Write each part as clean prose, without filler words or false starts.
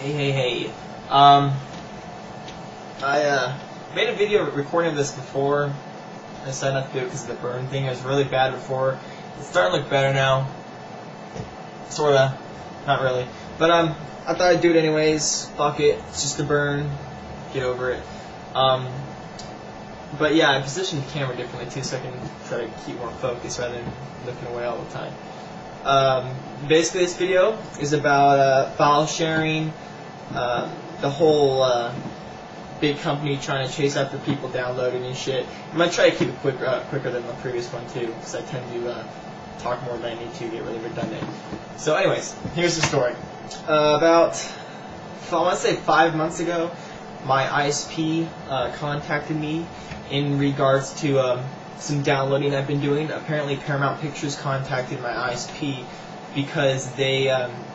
Hey. I made a video recording this before. I decided not to do it because of the burn thing. It was really bad before. It's starting to look better now. Sorta. Not really. But I thought I'd do it anyways. Fuck it. It's just a burn. Get over it. But yeah, I positioned the camera differently too, so I can try to keep more focus rather than looking away all the time. Basically, this video is about file sharing, the whole big company trying to chase after people downloading and shit. I'm going to try to keep it quicker than the previous one too, because I tend to talk more than I need to, get really redundant. So anyways, here's the story. About, I want to say 5 months ago, my ISP contacted me in regards to some downloading I've been doing. Apparently Paramount Pictures contacted my ISP because they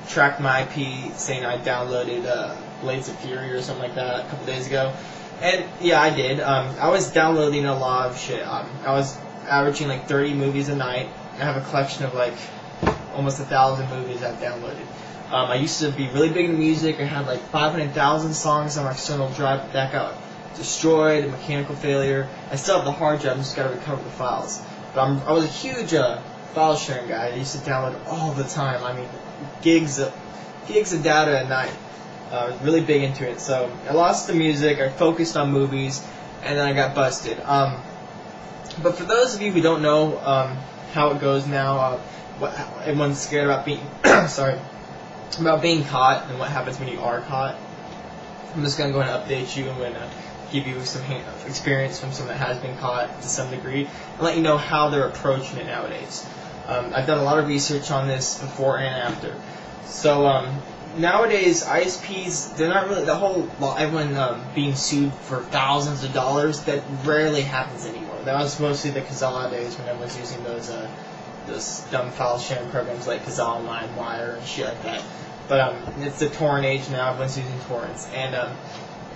tracked my IP saying I downloaded Blades of Fury or something like that a couple days ago. And yeah, I did. I was downloading a lot of shit. I was averaging like 30 movies a night. I have a collection of like almost 1,000 movies I've downloaded. I used to be really big into music. I had like 500,000 songs on my external drive, but that got destroyed, a mechanical failure. I still have the hard drive, I just gotta recover the files. But I was a huge file sharing guy. I used to download all the time. I mean, gigs of data a night. I was really big into it. So I lost the music, I focused on movies, and then I got busted. But for those of you who don't know how it goes now, everyone's scared about being about being caught and what happens when you are caught. I'm just going to go and update you. I'm going to give you some experience from someone that has been caught to some degree and let you know how they're approaching it nowadays. I've done a lot of research on this before and after. So nowadays ISPs, they're not really, everyone being sued for thousands of dollars, that rarely happens anymore. That was mostly the Kazaa days when everyone was using those dumb file sharing programs like Kazaa and LimeWire and shit like that. But it's the torrent age now, everyone's using torrents. And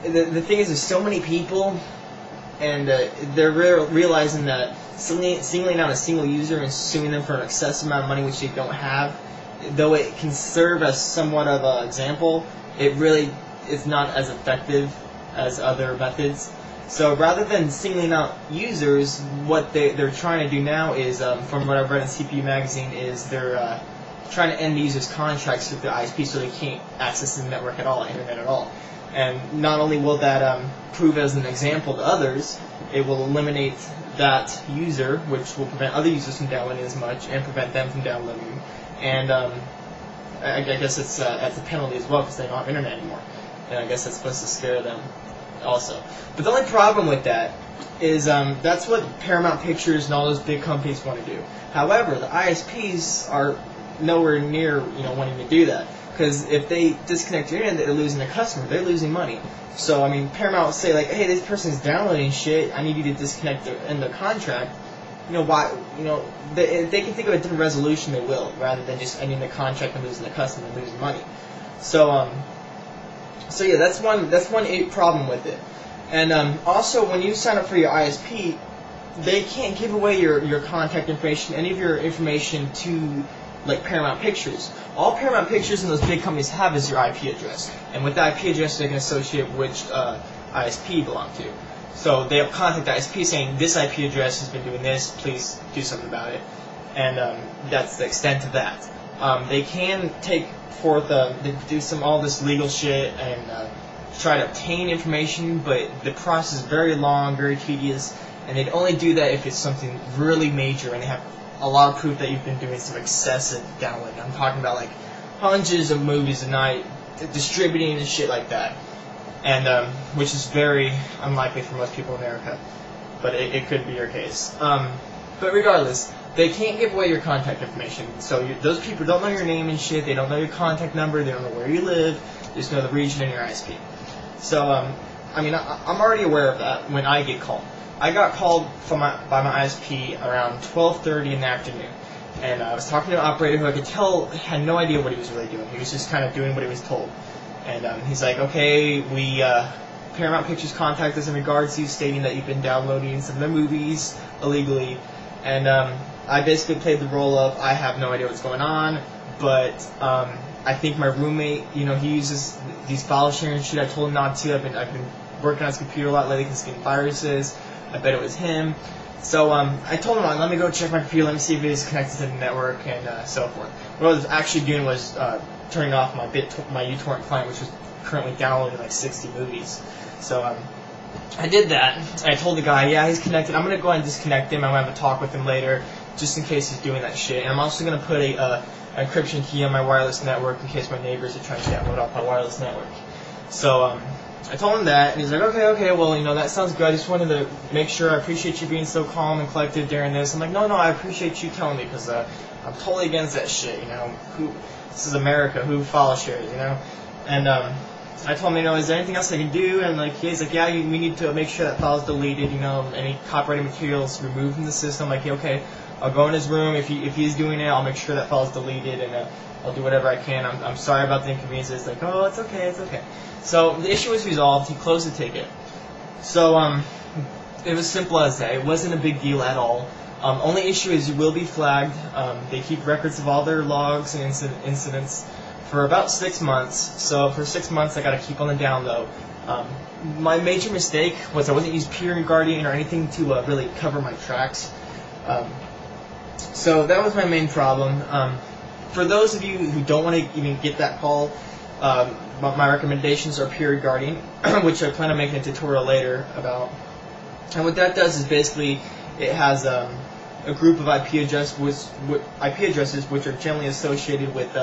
the thing is, there's so many people, and they're realizing that singling out a single user and suing them for an excessive amount of money which they don't have, though it can serve as somewhat of an example, it really is not as effective as other methods. So rather than singling out users, what they're trying to do now is, from what I've read in CPU Magazine, is they're trying to end users' contracts with the ISP so they can't access the network at all, internet at all. And not only will that prove as an example to others, it will eliminate that user, which will prevent other users from downloading as much and prevent them from downloading. And I guess it's as a penalty as well because they don't have internet anymore. And I guess that's supposed to scare them also. But the only problem with that is that's what Paramount Pictures and all those big companies want to do. However, the ISPs are nowhere near wanting to do that, because if they disconnect your internet, they're losing a customer, they're losing money. So I mean, Paramount will say like, hey, this person's downloading shit, I need you to disconnect the contract. If they can think of a different resolution, they will, rather than just ending the contract and losing the customer and losing money. So yeah, that's one problem with it. And also, when you sign up for your ISP, they can't give away your contact information, any of your information to like Paramount Pictures. All Paramount Pictures and those big companies have is your IP address, and with that IP address, they can associate which ISP you belong to. So they'll contact the ISP saying, this IP address has been doing this, please do something about it. And that's the extent of that. They can take forth, they do all this legal shit and try to obtain information, but the process is very long, very tedious, and they'd only do that if it's something really major and they have a lot of proof that you've been doing some excessive downloading. I'm talking about like hundreds of movies a night, distributing and shit like that. And which is very unlikely for most people in America, but it could be your case. But regardless, they can't give away your contact information. So those people don't know your name and shit. They don't know your contact number. They don't know where you live. They just know the region and your ISP. So I mean, I'm already aware of that when I get called. I got called by my ISP around 12:30 in the afternoon, and I was talking to an operator who I could tell had no idea what he was really doing. He was just kind of doing what he was told. And he's like, okay, Paramount Pictures contacted us in regards to you, stating that you've been downloading some of their movies illegally. And I basically played the role of, I have no idea what's going on, but I think my roommate, he uses these file sharing shit. I told him not to. I've been working on his computer a lot lately because getting viruses. I bet it was him. So I told him, let me go check my computer, let me see if it is connected to the network and so forth. What I was actually doing was turning off my uTorrent client, which was currently downloading like 60 movies. So I did that. I told the guy, yeah, he's connected. I'm going to go ahead and disconnect him. I'm going to have a talk with him later, just in case he's doing that shit. And I'm also going to put a encryption key on my wireless network in case my neighbors are trying to download off my wireless network. So I told him that, and he's like, okay, well, that sounds good. I just wanted to make sure. I appreciate you being so calm and collected during this. I'm like, no, I appreciate you telling me, because I'm totally against that shit, This is America, who file shares, And I told him, is there anything else I can do? And he's like, yeah, we need to make sure that file's deleted, any copyrighted materials removed from the system. I'm like, yeah, okay, I'll go in his room. If he's doing it, I'll make sure that file's deleted, and I'll do whatever I can. I'm sorry about the inconvenience. It's like, oh, it's okay. So the issue was resolved. He closed the ticket. So it was simple as that. It wasn't a big deal at all. Only issue is you will be flagged. They keep records of all their logs and incidents for about 6 months. So for 6 months, I got to keep on the down low. My major mistake was I wasn't using Peer Guardian or anything to really cover my tracks. So that was my main problem. For those of you who don't want to even get that call, my recommendations are Peer Guardian, which I plan on making a tutorial later about. And what that does is basically it has a group of IP addresses which are generally associated with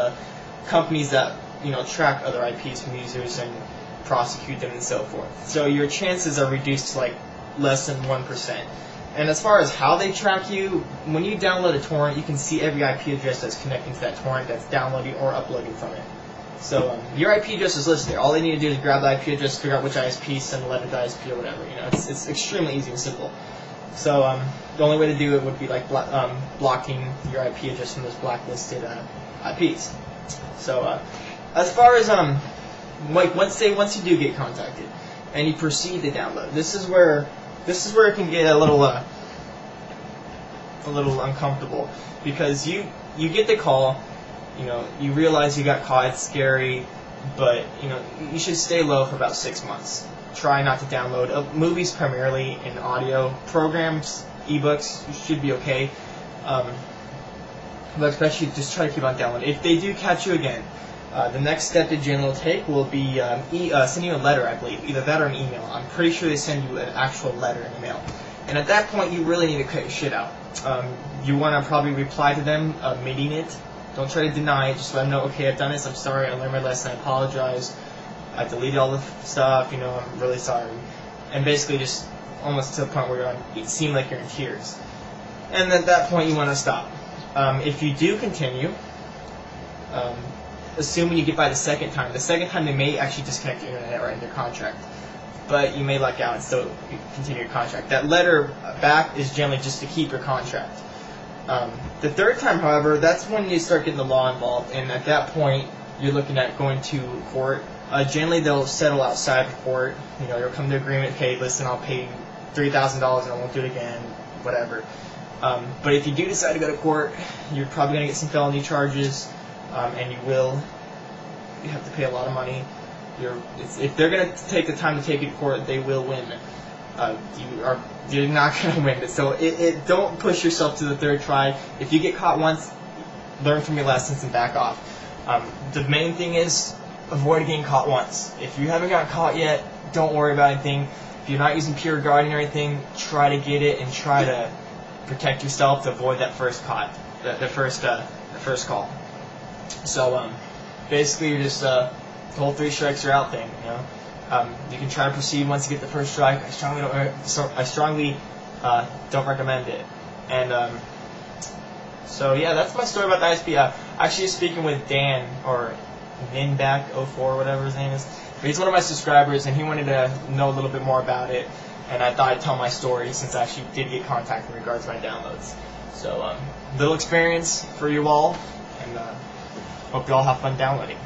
companies that track other IPs from users and prosecute them and so forth. So your chances are reduced to less than 1%. And as far as how they track you, when you download a torrent, you can see every IP address that's connecting to that torrent that's downloading or uploading from it. So your IP address is listed there. All they need to do is grab the IP address, figure out which ISP, send a letter to ISP or whatever. It's extremely easy and simple. So the only way to do it would be blocking your IP address from those blacklisted IPs. So as far as once you do get contacted and you proceed to download, this is where it can get a little uncomfortable, because you get the call. You realize you got caught, it's scary, but, you should stay low for about 6 months. Try not to download movies primarily in audio programs, ebooks, you should be okay. But especially just try to keep on downloading. If they do catch you again, the next step the general will take will be sending you a letter, I believe, either that or an email. I'm pretty sure they send you an actual letter in the mail. And at that point, you really need to cut your shit out. You want to probably reply to them, admitting it. Don't try to deny it. Just let them know, okay, I've done this. I'm sorry. I learned my lesson. I apologize. I deleted all the stuff. I'm really sorry. And basically just almost to the point where you seem like you're in tears. And at that point, you want to stop. If you do continue, assuming you get by the second time they may actually disconnect your internet or end their contract. But you may luck out and still continue your contract. That letter back is generally just to keep your contract. The third time, however, that's when you start getting the law involved, and at that point, you're looking at going to court. Generally, they'll settle outside of court. You'll come to agreement, okay, listen, I'll pay $3,000 and I won't do it again, whatever. But if you do decide to go to court, you're probably going to get some felony charges, and you have to pay a lot of money. If they're going to take the time to take you to court, they will win. You're not going to win it. So don't push yourself to the third try. If you get caught once, learn from your lessons and back off. The main thing is avoid getting caught once. If you haven't got caught yet, don't worry about anything. If you're not using Peer Guardian or anything, try to get it and try to protect yourself to avoid that first the first call. So basically, you're just the whole 3 strikes are out thing. You can try to proceed once you get the first strike. I strongly don't recommend it. And so yeah, that's my story about the ISP. Actually, speaking with Dan or Ninback04, whatever his name is. But he's one of my subscribers, and he wanted to know a little bit more about it. And I thought I'd tell my story since I actually did get contacted in regards to my downloads. So little experience for you all, and hope you all have fun downloading.